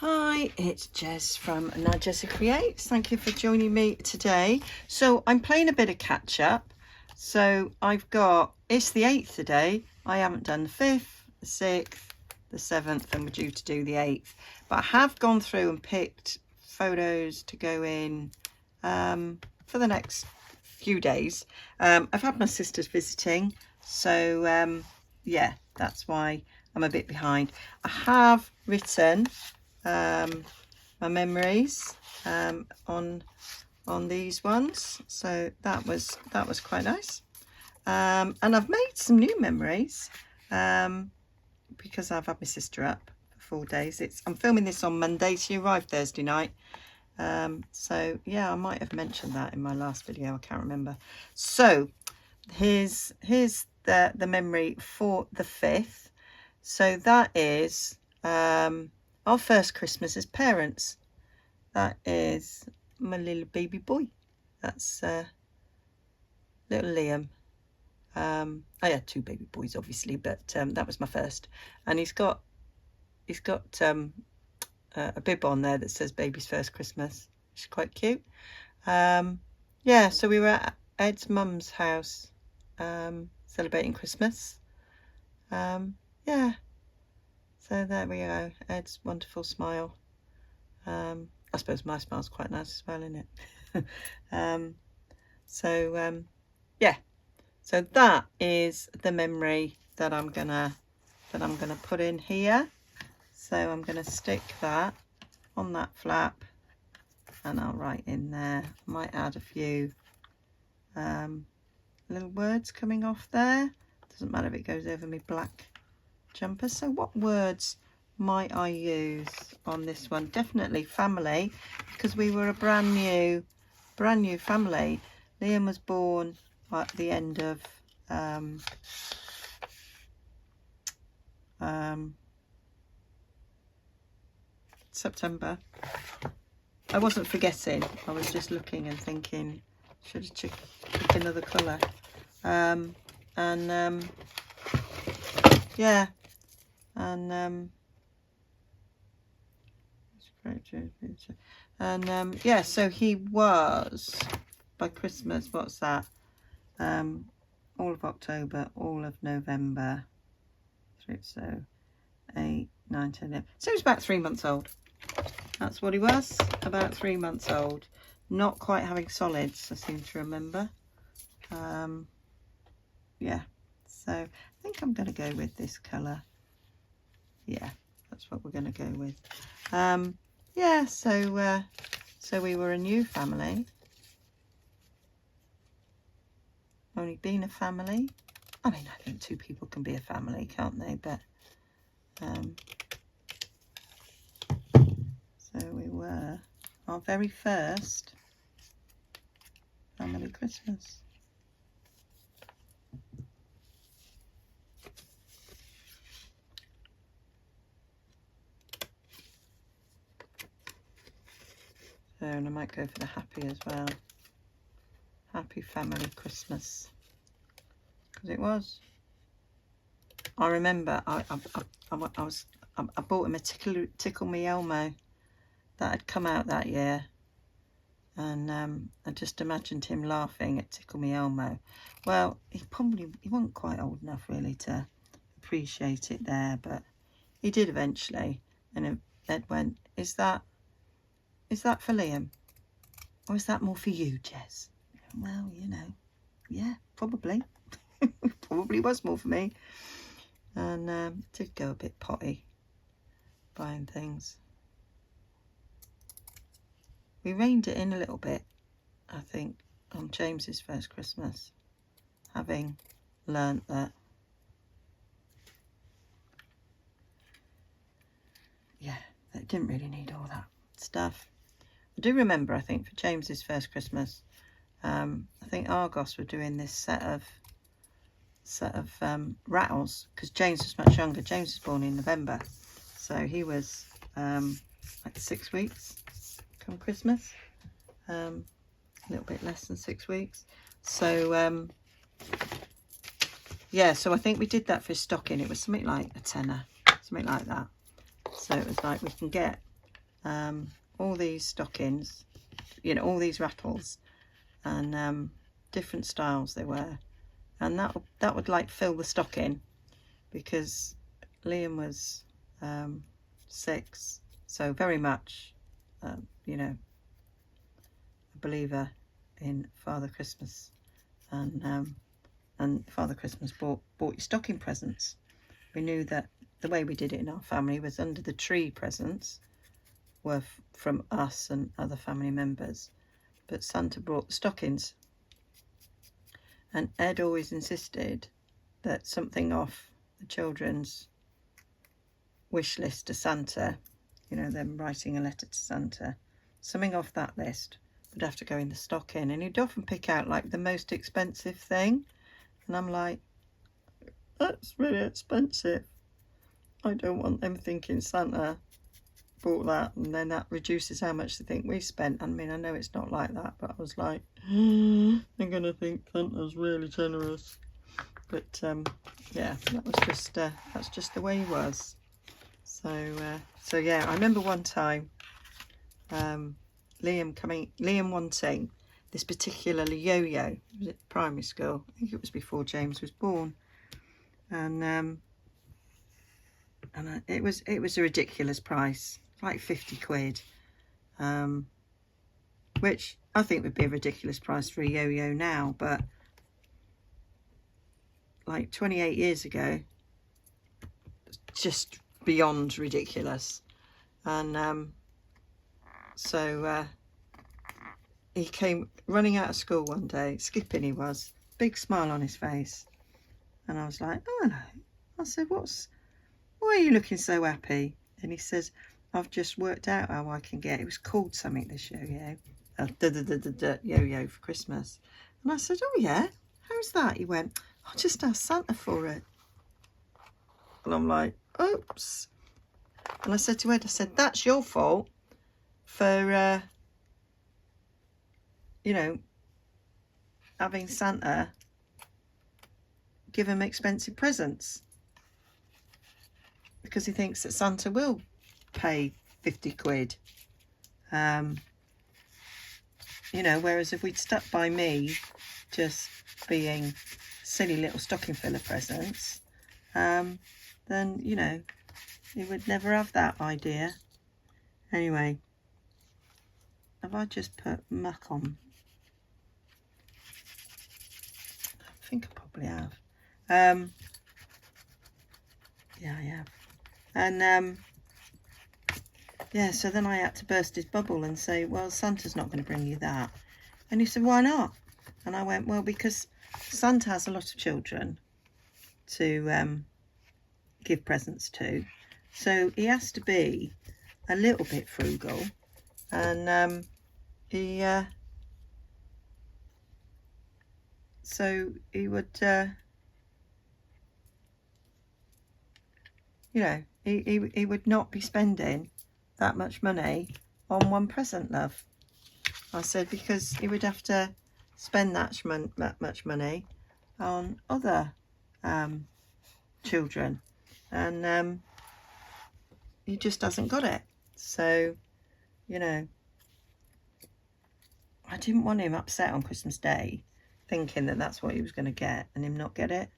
Hi, it's Jez from Nigezza Creates. Thank you for joining me today. So I'm playing a bit of catch up. So it's the 8th today. I haven't done the 5th, the 6th, the 7th, and we're due to do the 8th. But I have gone through and picked photos to go in for the next few days. I've had my sisters visiting, so yeah, that's why I'm a bit behind. I have written my memories on these ones, so that was quite nice, and I've made some new memories because I've had my sister up for 4 days. I'm filming this on Monday. She arrived Thursday night, so yeah, I might have mentioned that in my last video, I can't remember. So here's the memory for the 5th. So that is our first Christmas as parents. That is my little baby boy. That's little Liam. I had 2 baby boys, obviously, but that was my first. And he's got a bib on there that says "Baby's First Christmas." It's quite cute. Yeah, so we were at Ed's mum's house celebrating Christmas. Yeah. So there we go, Ed's wonderful smile. I suppose my smile's quite nice as well, isn't it? Yeah. So that is the memory that I'm gonna put in here. So I'm gonna stick that on that flap, and I'll write in there. I might add a few little words coming off there. Doesn't matter if it goes over me black jumper. So what words might I use on this one? Definitely family, because we were a brand new family. Liam was born at the end of September. I wasn't forgetting, I was just looking and thinking, should have picked another colour. Yeah, yeah, so he was, by Christmas, what's that, all of October, all of November, so 8, 9, 10, 11. So he was about 3 months old. That's what he was, about 3 months old. Not quite having solids, I seem to remember. Yeah, so I think I'm going to go with this colour. Yeah, that's what we're going to go with. Yeah, so we were a new family. Only been a family. I mean, I think 2 people can be a family, can't they? But so we were our very first family Christmas. So, and I might go for the happy as well. Happy family Christmas, because it was. I remember I bought him a Tickle Me Elmo that had come out that year, and I just imagined him laughing at Tickle Me Elmo. Well, he wasn't quite old enough really to appreciate it there, but he did eventually. And Ed went, "Is that for Liam, or is that more for you, Jez?" Well, you know, yeah, probably. Probably was more for me. And did go a bit potty buying things. We reined it in a little bit, I think, on James's first Christmas, having learnt that, yeah, it didn't really need all that stuff. I do remember, I think, for James's first Christmas, I think Argos were doing this set of rattles, because James was much younger. James was born in November, so he was like 6 weeks come Christmas, a little bit less than 6 weeks. So yeah, so I think we did that for his stocking. It was something like a tenner, something like that. So it was like, we can get all these stockings, you know, all these rattles, and different styles they were, and that would like fill the stocking, because Liam was 6, so very much you know, a believer in Father Christmas, and Father Christmas bought you stocking presents. We knew that the way we did it in our family was under the tree. Presents were from us and other family members, but Santa brought the stockings. And Ed always insisted that something off the children's wish list to Santa, you know, them writing a letter to Santa, something off that list would have to go in the stocking. And he'd often pick out like the most expensive thing, and I'm like, that's really expensive. I don't want them thinking Santa bought that, and then that reduces how much they think we spent. I mean, I know it's not like that, but I was like, they're gonna think Santa's really generous. But yeah, that's just the way he was. So yeah, I remember one time Liam wanting this particular yo-yo. Was it primary school? I think it was before James was born, and it was a ridiculous price, like 50 quid, which I think would be a ridiculous price for a yo-yo now, but like 28 years ago, just beyond ridiculous. And so he came running out of school one day, skipping he was, big smile on his face, and I was like, oh hello. I said, why are you looking so happy? And he says, I've just worked out how I can get, it was called something, this yo-yo, yo-yo for Christmas. And I said, oh yeah, how's that? He went, I'll just ask Santa for it. And I'm like, oops. And I said to Ed, I said, that's your fault for, you know, having Santa give him expensive presents, because he thinks that Santa will pay 50 quid. You know, whereas if we'd stuck by me just being silly little stocking filler presents, then, you know, he would never have that idea. Anyway, have I just put muck on? I think I probably have. Yeah, I have. And yeah, so then I had to burst his bubble and say, well, Santa's not going to bring you that. And he said, why not? And I went, well, because Santa has a lot of children to give presents to, so he has to be a little bit frugal. And so he would, you know, he would not be spending that much money on one present, love. I said, because he would have to spend that much money on other children, and he just hasn't got it. So, you know, I didn't want him upset on Christmas Day thinking that that's what he was going to get and him not get it.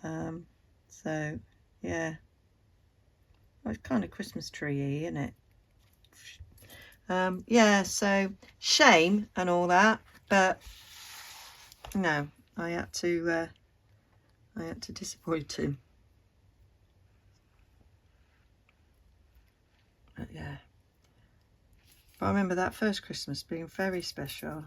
So yeah, well, it's kind of Christmas tree-y, isn't it? Yeah, so shame and all that, but no, I had to disappoint him. But yeah, but I remember that first Christmas being very special.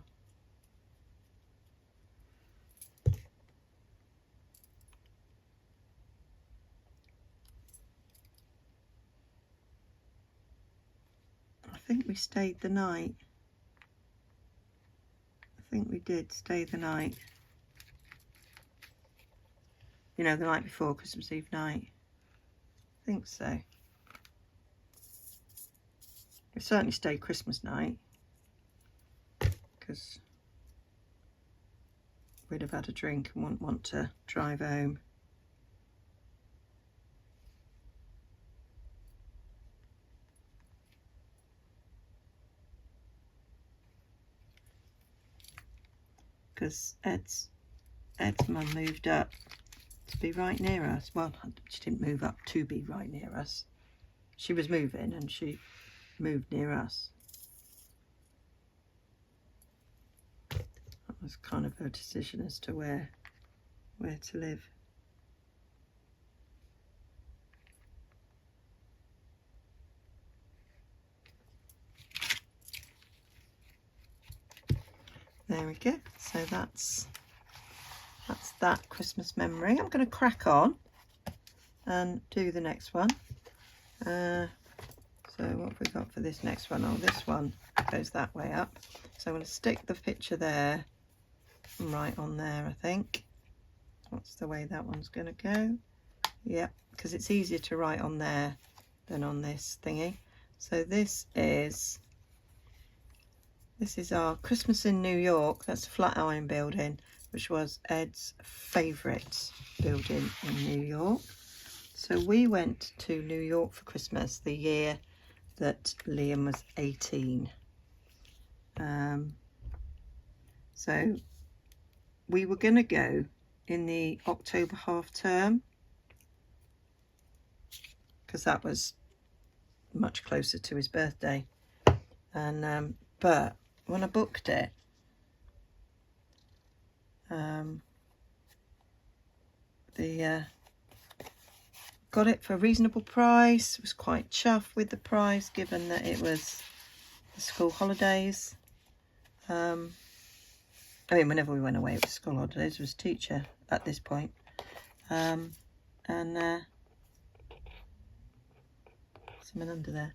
I think we stayed the night. I think we did stay the night. You know, the night before Christmas Eve night. I think so. We certainly stayed Christmas night, because we'd have had a drink and wouldn't want to drive home. because Ed's mum moved up to be right near us. Well, she didn't move up to be right near us. She was moving and she moved near us. That was kind of her decision as to where to live. There we go. So that's that Christmas memory. I'm going to crack on and do the next one. So what have we got for this next one? Oh, this one goes that way up. So I'm going to stick the picture there, right on there, I think. That's the way that one's going to go. Yeah, because it's easier to write on there than on this thingy. So this is our Christmas in New York. That's a Flatiron building, which was Ed's favourite building in New York. So we went to New York for Christmas the year that Liam was 18. So we were going to go in the October half term, because that was much closer to his birthday. And but when I booked it, got it for a reasonable price. Was quite chuffed with the price, given that it was the school holidays. I mean, whenever we went away, it was school holidays. I was a teacher at this point. Something under there.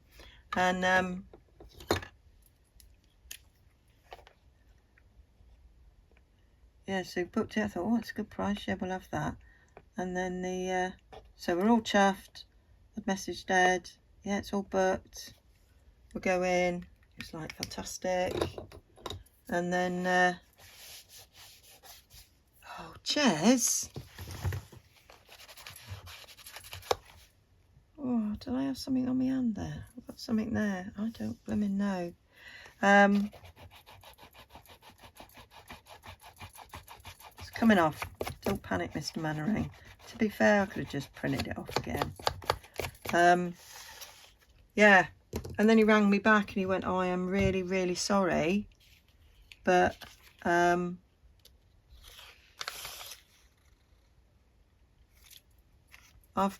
And yeah, so booked it. I thought, oh, it's a good price. Yeah, we'll have that. And then so we're all chuffed. I'd messaged Ed. Yeah, it's all booked. We'll go in. It's like fantastic. And then, oh, Jez. Oh, did I have something on my hand there? I've got something there. I don't blimmin' know. It's coming off. Don't panic, Mr. Mannering. To be fair, I could have just printed it off again. Yeah. And then he rang me back and he went, oh, I am really, really sorry. But I've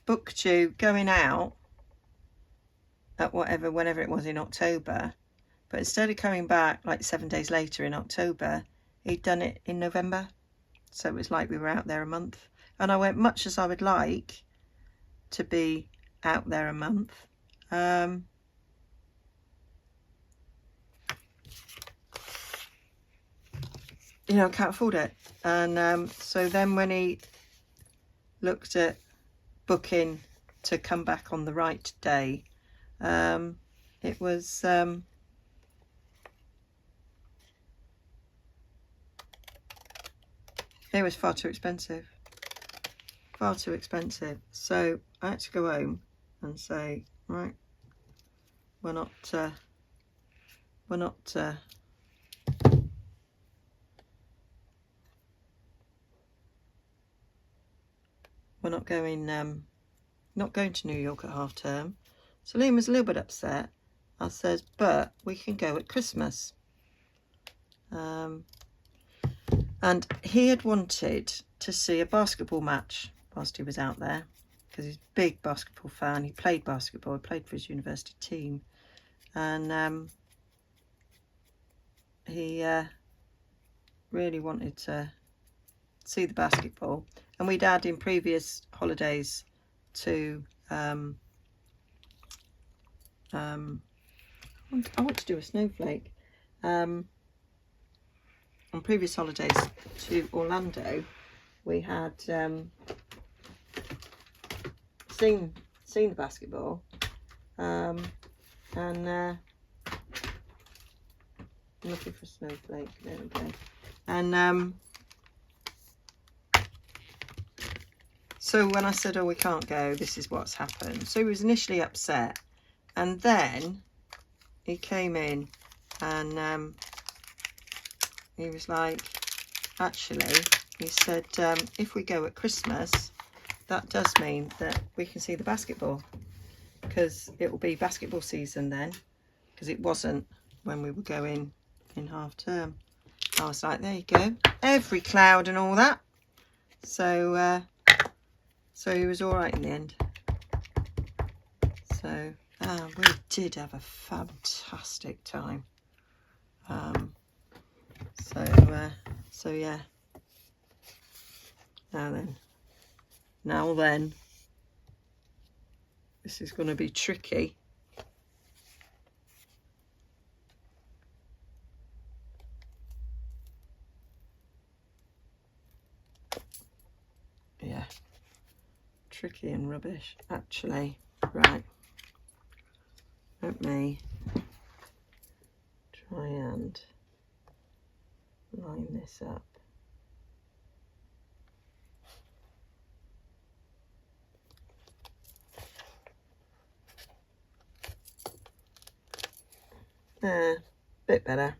booked you going out at whenever it was in October. But instead of coming back like 7 days later in October, he'd done it in November. So it was like we were out there a month. And I went, much as I would like to be out there a month, you know, I can't afford it. And so then when he looked at booking to come back on the right day, it was far too expensive. Far too expensive. So I had to go home and say, right, we're not going to New York at half term. So Liam was a little bit upset. I said, but we can go at Christmas. And he had wanted to see a basketball match whilst he was out there, because he's a big basketball fan. He played basketball. He played for his university team. And he really wanted to see the basketball. And we'd had in previous holidays to I want to do a snowflake. On previous holidays to Orlando, we had seen the basketball, and I'm looking for a snowflake. There we go. And so when I said, oh, we can't go, this is what's happened. So he was initially upset, and then he came in and he was like, actually, he said if we go at Christmas, that does mean that we can see the basketball, because it will be basketball season then, because it wasn't when we were going in half term. I was like, there you go, every cloud and all that. So so he was all right in the end. So we did have a fantastic time. So yeah. Now then, this is going to be tricky. Yeah, tricky and rubbish, actually. Right, let me try and line this up. Bit better.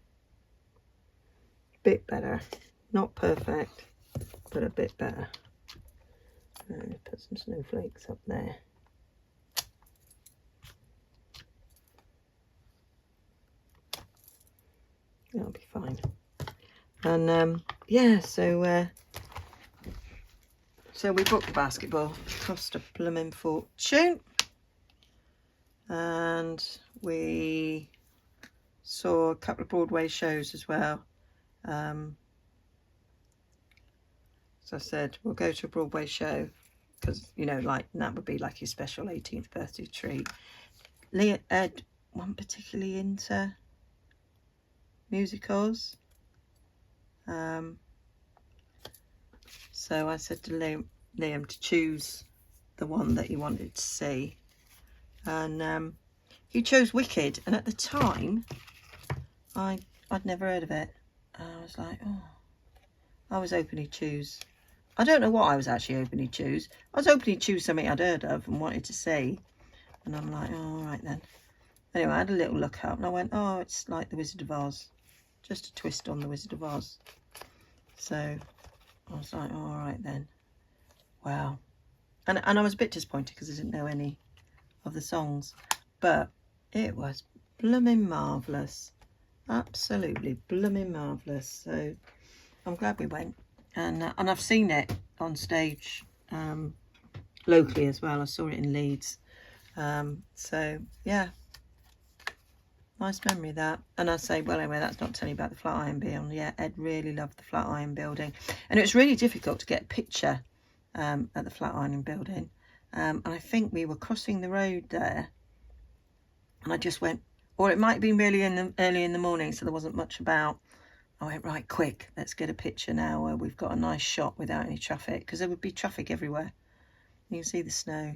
Bit better. Not perfect, but a bit better. And put some snowflakes up there. That'll be fine. And yeah, so we booked the basketball. Cost a blooming fortune. And we saw a couple of Broadway shows as well. So I said, we'll go to a Broadway show, because, you know, like, that would be like your special 18th birthday treat. Ed wasn't particularly into musicals. So I said to Liam to choose the one that he wanted to see. And he chose Wicked. And at the time, I'd never heard of it. And I was like, oh, I was hoping he'd choose. I don't know what I was actually hoping he'd choose. I was hoping he'd choose something I'd heard of and wanted to see. And I'm like, oh, all right then. Anyway, I had a little look up and I went, oh, it's like The Wizard of Oz. Just a twist on The Wizard of Oz. So I was like, oh, all right then. Wow. And I was a bit disappointed because I didn't know any of the songs. But it was blooming marvellous. Absolutely blooming marvellous. So I'm glad we went. And I've seen it on stage locally as well. I saw it in Leeds. So yeah, nice memory that. And I say, well, anyway, that's not telling you about the Flatiron Building. Yeah, Ed really loved the Flatiron Building, and it was really difficult to get a picture at the Flatiron Building. And I think we were crossing the road there, and I just went, or it might have been really early in the morning, so there wasn't much about. I went, right, quick, let's get a picture now where we've got a nice shot without any traffic, because there would be traffic everywhere. You can see the snow.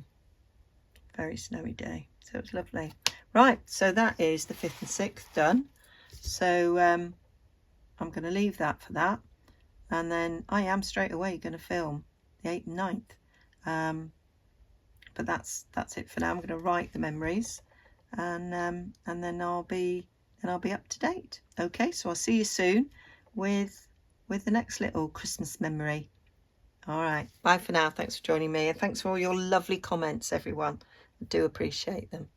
Very snowy day. So it was lovely. Right, so that is the 5th and 6th done. So I'm going to leave that for that. And then I am straight away going to film the 8th and 9th. But that's it for now. I'm going to write the memories. And then I'll be up to date. Okay, so I'll see you soon with the next little Christmas memory. All right, bye for now. Thanks for joining me, and thanks for all your lovely comments, everyone. I do appreciate them.